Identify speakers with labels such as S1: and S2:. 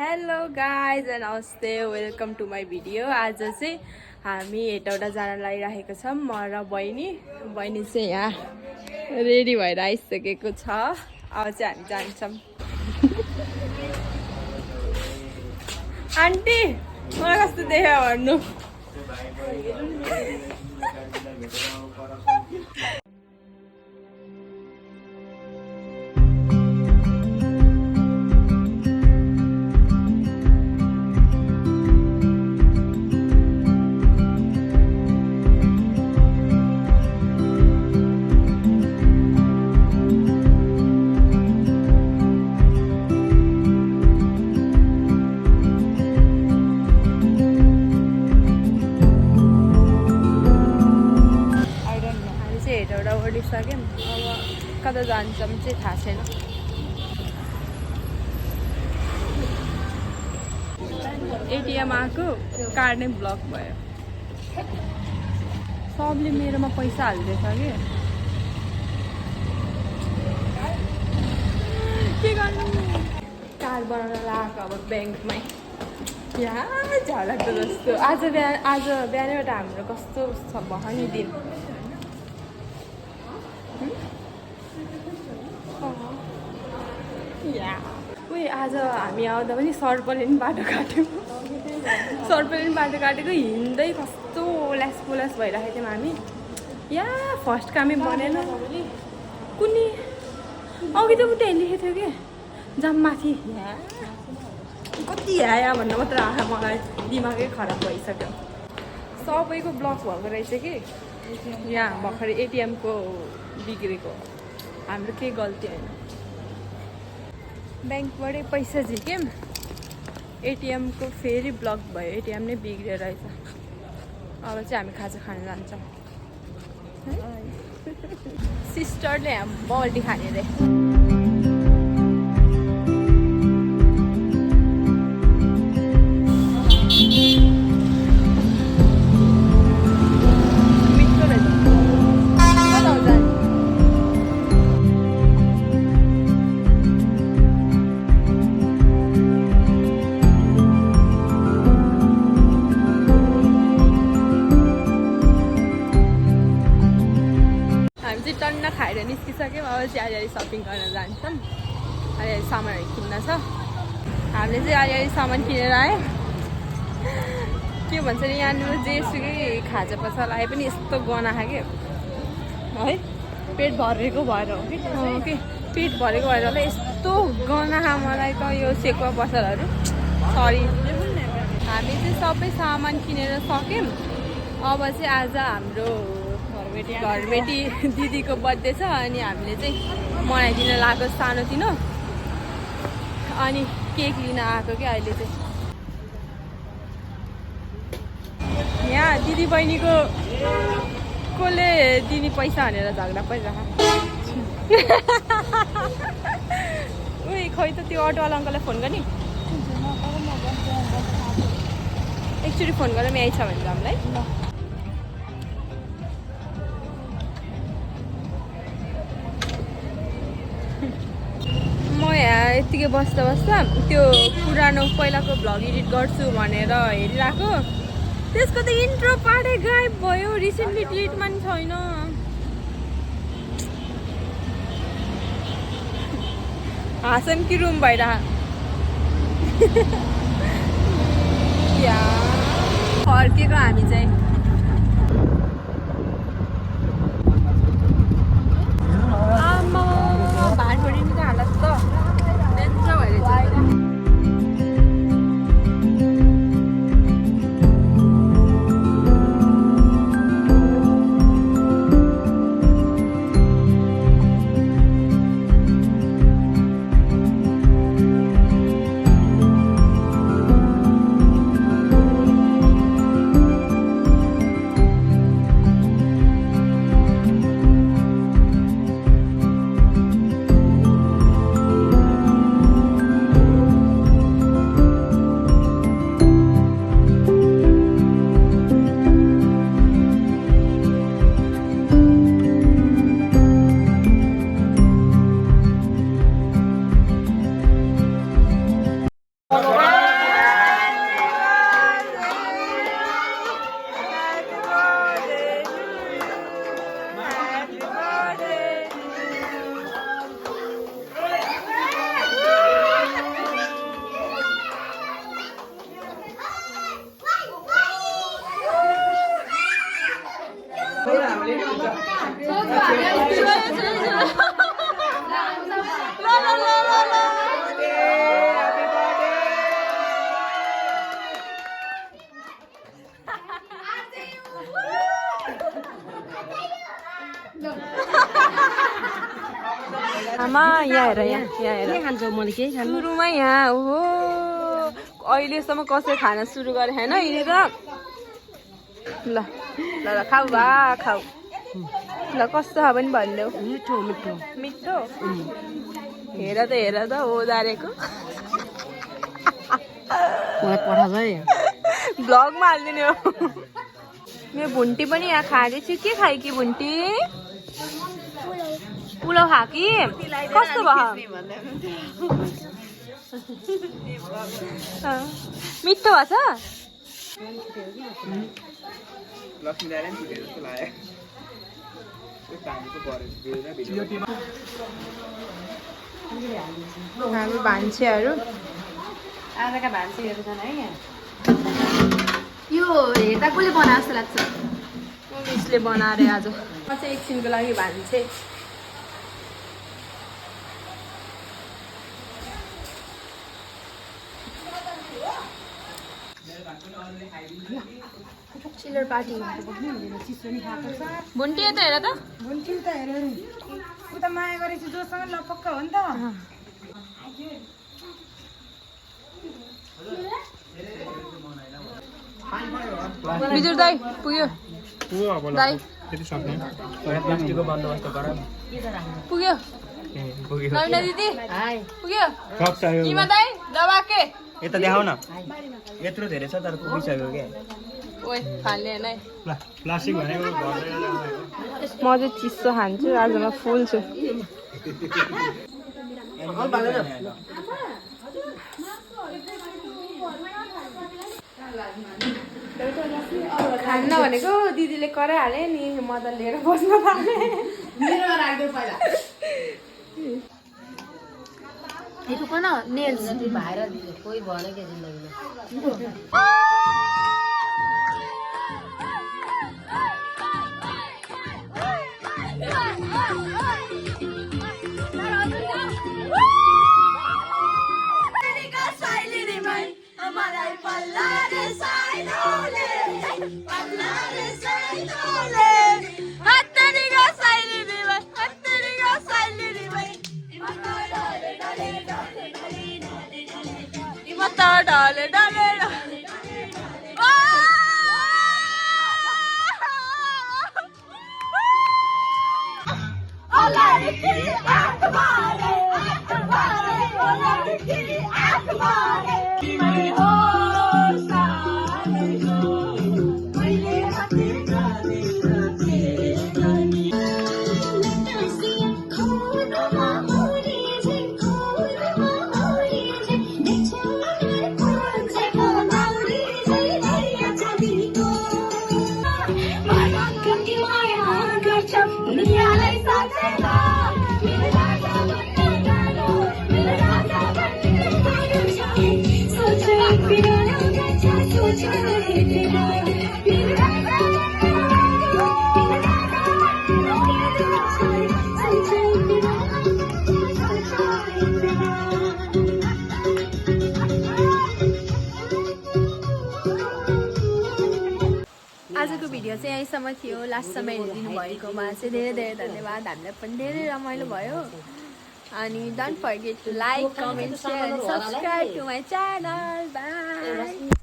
S1: Hello guys and नमस्ते welcome to my video. आज चाहिँ हामी हेटौडा जान लागिरहेको छौँ। म र बहिनी चाहिँ यहाँ रेडी भएर आइसकेको छ। अब चाहिँ हामी जान्छौँ। आन्टी मलाई कस्तो देख्यो भन्नु। ओडिसक्यौँ। अब कता जान्छौँ चाहिँ थाहा छैन। एटिएम आएको कार्ड नै ब्लक भयो। सबले मेरोमा पैसा हाल्दैछ के गर्नु। कार्ड बनाउन लगाएको अब ब्याङ्कमै। यहाँ झलक्दो जस्तो आज बिहानैबाट हाम्रो कस्तो छ भनी दिन। उयो आज हामी आउँदा पनि सर्पलेन बाटो काट्यौँ। सर्पलेन बाटो काटेको हिँड्दै कस्तो ओलास भइरहेको थियौँ हामी। यहाँ फर्स्ट कामै बनेन कुनै अघि त उतै लेखेको थियो कि जम्माथि कति यहाँ भन्नु मात्र आँखा मलाई दिमागै खराब भइसक्यो। सबैको ब्लक भएको रहेछ कि यहाँ भर्खरै एटिएमको बिग्रेको। हाम्रो केही गल्ती होइन। ब्याङ्कबाटै पैसा झिक्यौँ, एटिएमको फेरि ब्लक भयो। एटिएम नै बिग्रियो रहेछ। अब चाहिँ हामी खाजा खान जान्छौँ। सिस्टरले यहाँ बल्टी खाने रे। टन्न खाएर निस्किसक्यौँ। अब चाहिँ अलिअलि सपिङ गर्न जान्छौँ। अलिअलि सामानहरू किन्न छ। हामीले चाहिँ अलिअलि सामान किनेर आयो। के भन्छ नि यहाँनिर जेसुकै खाजा पसा लाए पनि यस्तो गना खायो है। पेट भरेको भएर हो कि पेट भरेको भएर होला यस्तो गना खा मलाई त यो सेकुवा पसलहरू। सरी। हामी चाहिँ सबै सामान किनेर सक्यौँ। अब चाहिँ आज हाम्रो घरबेटी दिदीको बर्थडे छ। अनि हामीले चाहिँ मनाइदिन लगाएको सानोतिनो। अनि केक लिन आएको क्या अहिले चाहिँ। यहाँ दिदी बहिनीको कसले दिने पैसा भनेर झगडा परिरहेको। उही खोइ त त्यो अटोवाला अङ्कललाई फोन गर्ने। एकचोटि फोन गरेर यहीँ छ भने हामीलाई। म यहाँ यत्तिकै बस्दा त्यो पुरानो पहिलाको भ्लग एडिट गर्छु भनेर हेरिरहेको। त्यसको त इन्ट्रो पार्टै गायब भयो। रिसेन्टली डिलिटमा नि छैन। हाँसन कि रुम भइरह। फर्केको हामी चाहिँ। भाँडभरिने त हालत त डेन्जर भएर चाहिँ। सुरुमा यहाँ हेर
S2: के खान्छौ मैले केही खानु
S1: सुरुमा यहाँ ओहो अहिलेसम्म कसै खाना सुरु गरे हैन हिँडेर ल ल ल खाऊ बा खाऊ ल कस्तो छ पनि भन्देऊ
S2: मिठो मिठो
S1: मिठो हेर त ओदारेको
S2: मलाई पठाउँछ है
S1: ब्लगमा हालिदिने हो मेरो भुन्टी पनि यहाँ खाँदैछु के खायो कि भुन्टी पुलाउ खा कि कस्तो भयो मिठो भएको छ हामी भान्सेहरू
S2: आजका भान्सीहरू छन् है यहाँ
S1: यो हेर्दा कसले बनाए जस्तो लाग्छ मिसले बनाएर आज म चाहिँ एकछिनको लागि भान्से चिल्लर पार्टी भुन्टी त हेर त
S2: भुन्टी त हेर उ त माया गरेपछि जोसँग लपक्क हो नि त
S1: बिजुर दाइ पुग्यो दाइ पुग्यो नवीना दिदी पुग्यो किमा दाइ दबा के
S3: यता देखाउ न यत्रो धेरै छ तर पुगिसक्यो के
S1: ओइ फाल्ने नै
S3: प्लास्टिक भनेको
S1: म चाहिँ चिसो खान्छु आज म फुल छु खान्न भनेको दिदीले कराइहाले नि म त लिएर बस्न थाले
S2: मेरोमा राख्दै पहिला हेर्नु न नेल्स भाएर कोही भएन के जिन्दगीमा
S1: डाले डाले आजको भिडियो चाहिँ यहीँसम्म थियो लास्टसम्म हेरिदिनु भएकोमा चाहिँ धेरै धेरै धन्यवाद हामीलाई पनि धेरै रमाइलो भयो अनि don't forget to like comment share and subscribe to my channel by